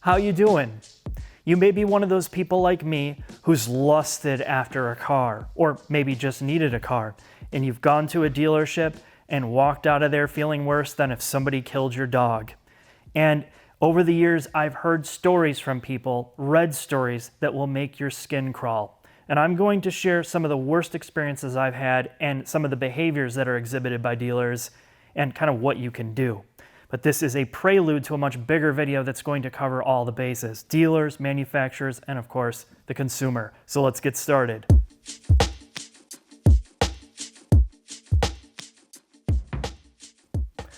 How you doing? You may be one of those people like me who's lusted after a car, or maybe just needed a car, and you've gone to a dealership and walked out of there feeling worse than if somebody killed your dog. And over the years, I've heard stories from people, read stories that will make your skin crawl. And I'm going to share some of the worst experiences I've had and some of the behaviors that are exhibited by dealers and kind of what you can do. But this is a prelude to a much bigger video that's going to cover all the bases: dealers, manufacturers, and of course, the consumer. So let's get started.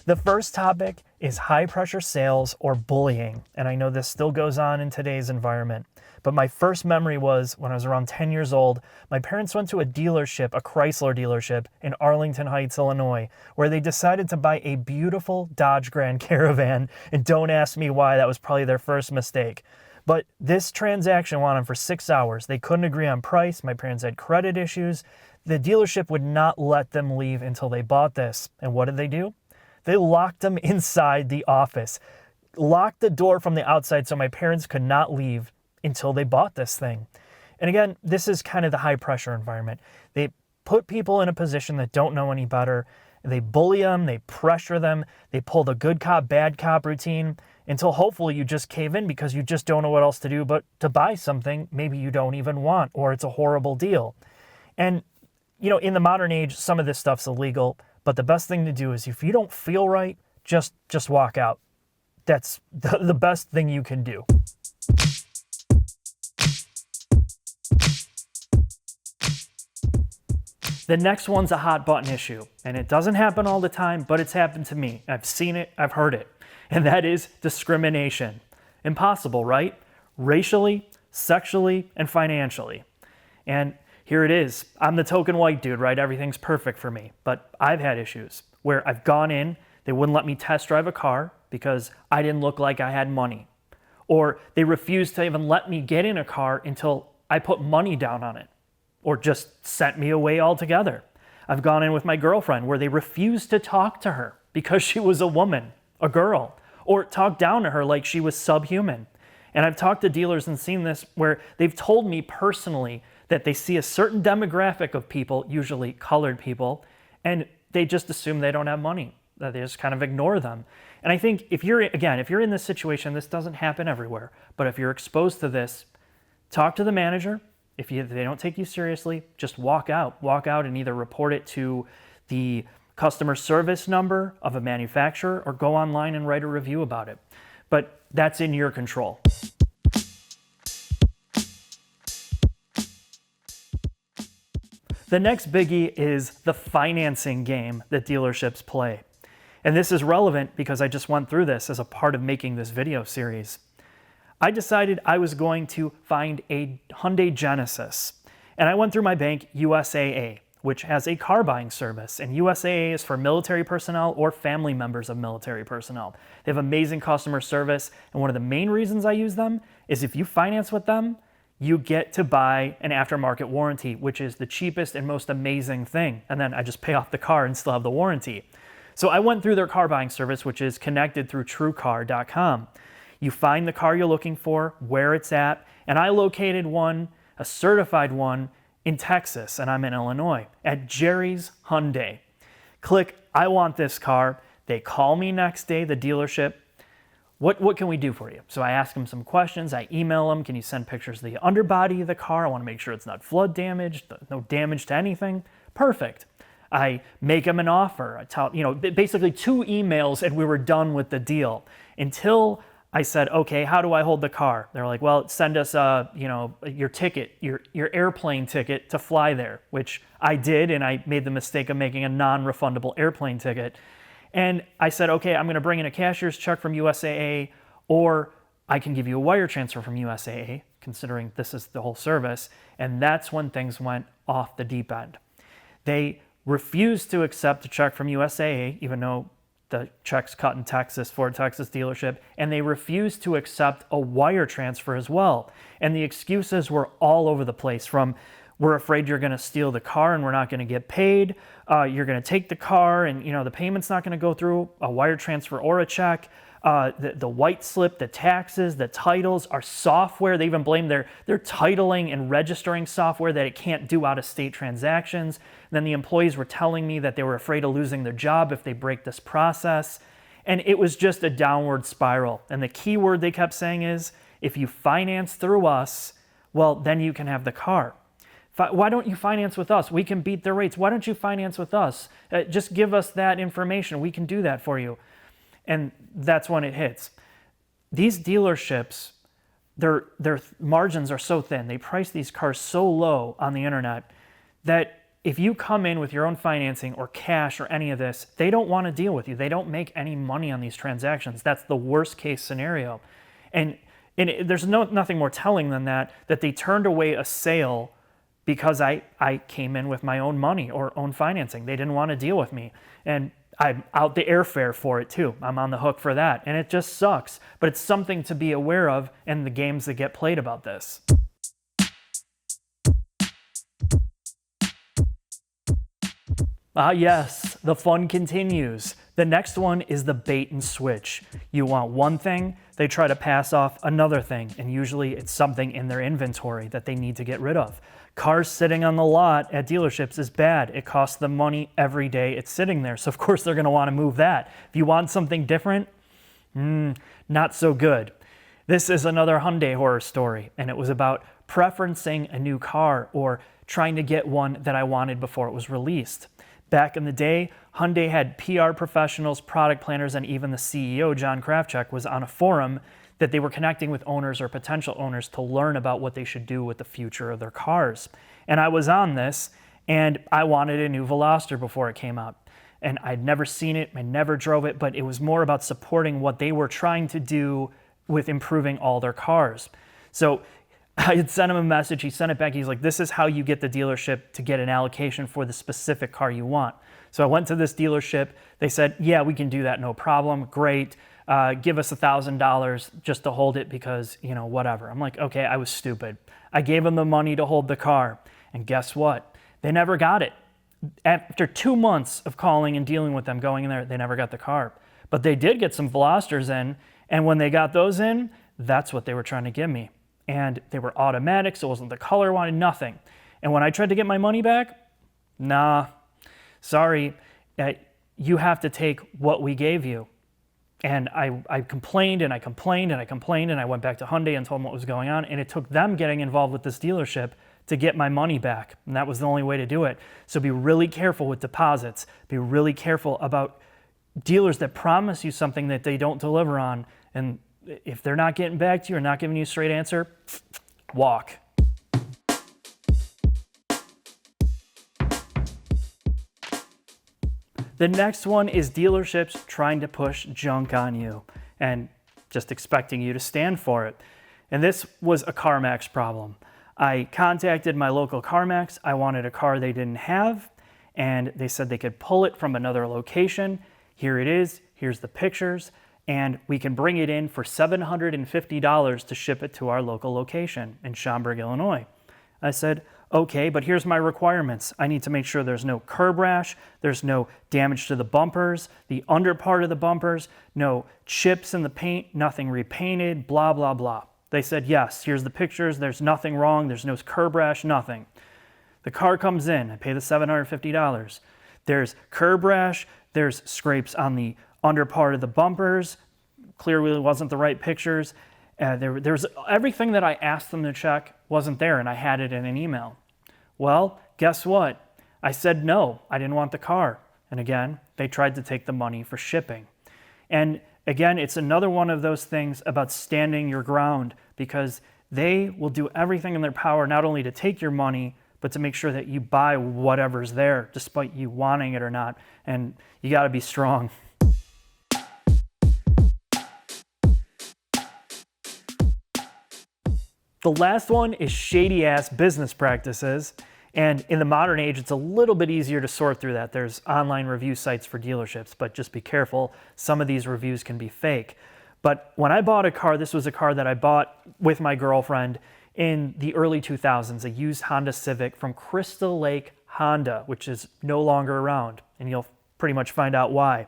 The first topic is high pressure sales or bullying. And I know this still goes on in today's environment. But my first memory was when I was around 10 years old. My parents went to a dealership, a Chrysler dealership in Arlington Heights, Illinois, where they decided to buy a beautiful Dodge Grand Caravan. And don't ask me why, that was probably their first mistake. But this transaction went on for 6 hours. They couldn't agree on price. My parents had credit issues. The dealership would not let them leave until they bought this. And what did they do? They locked them inside the office, locked the door from the outside so my parents could not leave until they bought this thing. And again, this is kind of the high pressure environment. They put people in a position that don't know any better. They bully them, they pressure them, they pull the good cop, bad cop routine until hopefully you just cave in because you just don't know what else to do but to buy something maybe you don't even want, or it's a horrible deal. And, you know, in the modern age, some of this stuff's illegal, but the best thing to do is if you don't feel right, just walk out. That's the best thing you can do. The next one's a hot button issue, and it doesn't happen all the time, but it's happened to me. I've seen it, I've heard it, and that is discrimination. Impossible, right? Racially, sexually, and financially. And here it is. I'm the token white dude, right? Everything's perfect for me, but I've had issues where I've gone in, they wouldn't let me test drive a car because I didn't look like I had money. Or they refused to even let me get in a car until I put money down on it, or just sent me away altogether. I've gone in with my girlfriend where they refused to talk to her because she was a woman, a girl, or talk down to her like she was subhuman. And I've talked to dealers and seen this where they've told me personally that they see a certain demographic of people, usually colored people, and they just assume they don't have money, that they just kind of ignore them. And I think if you're in this situation, this doesn't happen everywhere, but if you're exposed to this, talk to the manager. If they don't take you seriously, just walk out and either report it to the customer service number of a manufacturer or go online and write a review about it. But that's in your control. The next biggie is the financing game that dealerships play. And this is relevant because I just went through this as a part of making this video series. I decided I was going to find a Hyundai Genesis. And I went through my bank, USAA, which has a car buying service. And USAA is for military personnel or family members of military personnel. They have amazing customer service. And one of the main reasons I use them is if you finance with them, you get to buy an aftermarket warranty, which is the cheapest and most amazing thing. And then I just pay off the car and still have the warranty. So I went through their car buying service, which is connected through TrueCar.com. You find the car you're looking for, where it's at, and I located one, a certified one, in Texas, and I'm in Illinois, at Jerry's Hyundai. Click, I want this car. They call me next day, the dealership. What can we do for you? So I ask them some questions. I email them. Can you send pictures of the underbody of the car? I want to make sure it's not flood damaged, no damage to anything. Perfect. I make them an offer. I tell, basically 2 emails, and we were done with the deal until I said, okay, how do I hold the car? They're like, well, send us, your ticket, your airplane ticket to fly there, which I did, and I made the mistake of making a non-refundable airplane ticket. And I said, okay, I'm going to bring in a cashier's check from USAA, or I can give you a wire transfer from USAA, considering this is the whole service. And that's when things went off the deep end. They refused to accept a check from USAA, even though the check's cut in Texas for a Texas dealership, and they refused to accept a wire transfer as well. And the excuses were all over the place, from we're afraid you're going to steal the car and we're not going to get paid, you're going to take the car and the payment's not going to go through, a wire transfer or a check, The white slip, the taxes, the titles, our software. They even blame their titling and registering software that it can't do out-of-state transactions. And then the employees were telling me that they were afraid of losing their job if they break this process. And it was just a downward spiral. And the key word they kept saying is, if you finance through us, well, then you can have the car. Why don't you finance with us? We can beat the rates. Why don't you finance with us? Just give us that information. We can do that for you. And that's when it hits. These dealerships, their margins are so thin. They price these cars so low on the internet that if you come in with your own financing or cash or any of this, they don't want to deal with you. They don't make any money on these transactions. That's the worst case scenario. And there's nothing more telling than that they turned away a sale because I came in with my own money or own financing. They didn't want to deal with me. And I'm out the airfare for it too. I'm on the hook for that. And it just sucks. But it's something to be aware of in the games that get played about this. Yes, the fun continues. The next one is the bait and switch. You want one thing, they try to pass off another thing, and usually it's something in their inventory that they need to get rid of. Cars sitting on the lot at dealerships is bad. It costs them money every day it's sitting there, so of course they're going to want to move that. If you want something different, not so good. This is another Hyundai horror story, and it was about preferencing a new car or trying to get one that I wanted before it was released. Back in the day, Hyundai had PR professionals, product planners, and even the CEO, John Krafchick, was on a forum that they were connecting with owners or potential owners to learn about what they should do with the future of their cars. And I was on this, and I wanted a new Veloster before it came out. And I'd never seen it, I never drove it, but it was more about supporting what they were trying to do with improving all their cars. So I had sent him a message, he sent it back, he's like, this is how you get the dealership to get an allocation for the specific car you want. So I went to this dealership, they said, yeah, we can do that, no problem, great. Give us $1,000 just to hold it because, whatever. I'm like, okay, I was stupid. I gave them the money to hold the car, and guess what? They never got it. After 2 months of calling and dealing with them, going in there, they never got the car. But they did get some Velosters in, and when they got those in, that's what they were trying to give me. And they were automatic, so it wasn't the color I wanted, nothing. And when I tried to get my money back, nah, sorry, you have to take what we gave you. And I complained and I complained and I complained, and I went back to Hyundai and told them what was going on, and it took them getting involved with this dealership to get my money back, and that was the only way to do it. So be really careful with deposits. Be really careful about dealers that promise you something that they don't deliver on, and if they're not getting back to you or not giving you a straight answer, walk. The next one is dealerships trying to push junk on you and just expecting you to stand for it. And this was a CarMax problem. I contacted my local CarMax. I wanted a car they didn't have, and they said they could pull it from another location. Here it is. Here's the pictures. And we can bring it in for $750 to ship it to our local location in Schaumburg, Illinois. I said, okay, but here's my requirements. I need to make sure there's no curb rash, there's no damage to the bumpers, the under part of the bumpers, no chips in the paint, nothing repainted, blah, blah, blah. They said, yes, here's the pictures, there's nothing wrong, there's no curb rash, nothing. The car comes in, I pay the $750. There's curb rash, there's scrapes on the under part of the bumpers, clearly wasn't the right pictures. There's everything that I asked them to check wasn't there, and I had it in an email. Well, guess what? I said no, I didn't want the car. And again, they tried to take the money for shipping. And again, it's another one of those things about standing your ground, because they will do everything in their power not only to take your money, but to make sure that you buy whatever's there, despite you wanting it or not. And you got to be strong. The last one is shady-ass business practices. And in the modern age, it's a little bit easier to sort through that. There's online review sites for dealerships, but just be careful. Some of these reviews can be fake. But when I bought a car, this was a car that I bought with my girlfriend in the early 2000s, a used Honda Civic from Crystal Lake Honda, which is no longer around, and you'll pretty much find out why.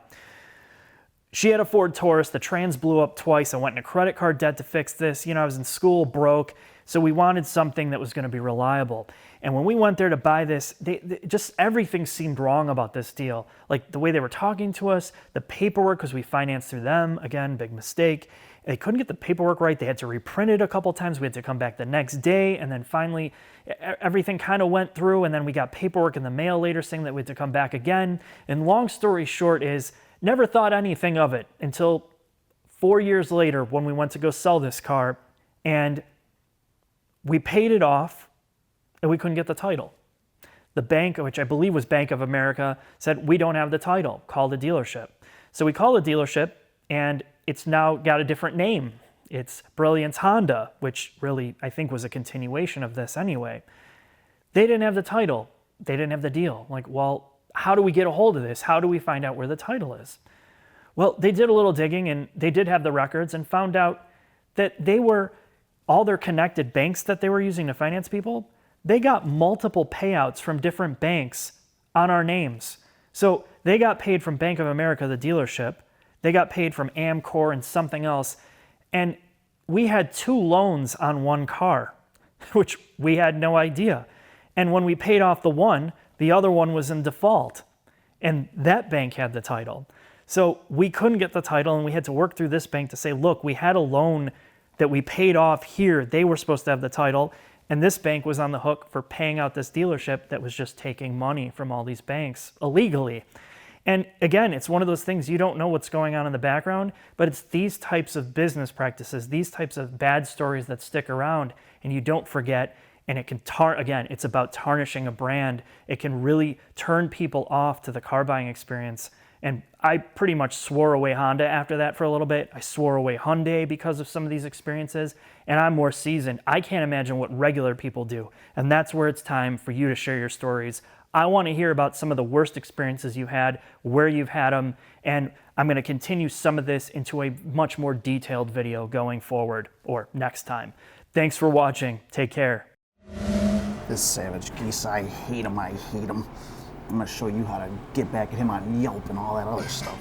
She had a Ford Taurus, the trans blew up twice. I went into credit card debt to fix this. I was in school, broke. So we wanted something that was going to be reliable. And when we went there to buy this, just everything seemed wrong about this deal. Like the way they were talking to us, the paperwork, because we financed through them, again, big mistake. They couldn't get the paperwork right. They had to reprint it a couple times. We had to come back the next day. And then finally, everything kind of went through. And then we got paperwork in the mail later saying that we had to come back again. And long story short is, never thought anything of it until 4 years later when we went to go sell this car, and we paid it off and we couldn't get the title. The bank, which I believe was Bank of America, said, we don't have the title, call the dealership. So we called the dealership, and it's now got a different name. It's Brilliance Honda, which really I think was a continuation of this anyway. They didn't have the title. They didn't have the deal. Like, well, how do we get a hold of this? How do we find out where the title is? Well, they did a little digging, and they did have the records and found out that all their connected banks that they were using to finance people, they got multiple payouts from different banks on our names. So they got paid from Bank of America, the dealership. They got paid from Amcor and something else. And we had 2 loans on one car, which we had no idea. And when we paid off the one, the other one was in default, and that bank had the title. So we couldn't get the title, and we had to work through this bank to say, look, we had a loan that we paid off here. They were supposed to have the title, and this bank was on the hook for paying out this dealership that was just taking money from all these banks illegally. And again, it's one of those things, you don't know what's going on in the background, but it's these types of business practices, these types of bad stories that stick around, and you don't forget. And it can again, it's about tarnishing a brand. It can really turn people off to the car buying experience. And I pretty much swore away Honda after that for a little bit. I swore away Hyundai because of some of these experiences, and I'm more seasoned. I can't imagine what regular people do. And that's where it's time for you to share your stories. I want to hear about some of the worst experiences you had, where you've had them, and I'm going to continue some of this into a much more detailed video going forward, or next time. Thanks for watching. Take care. This savage geese, I hate him, I'm gonna show you how to get back at him on Yelp and all that other stuff.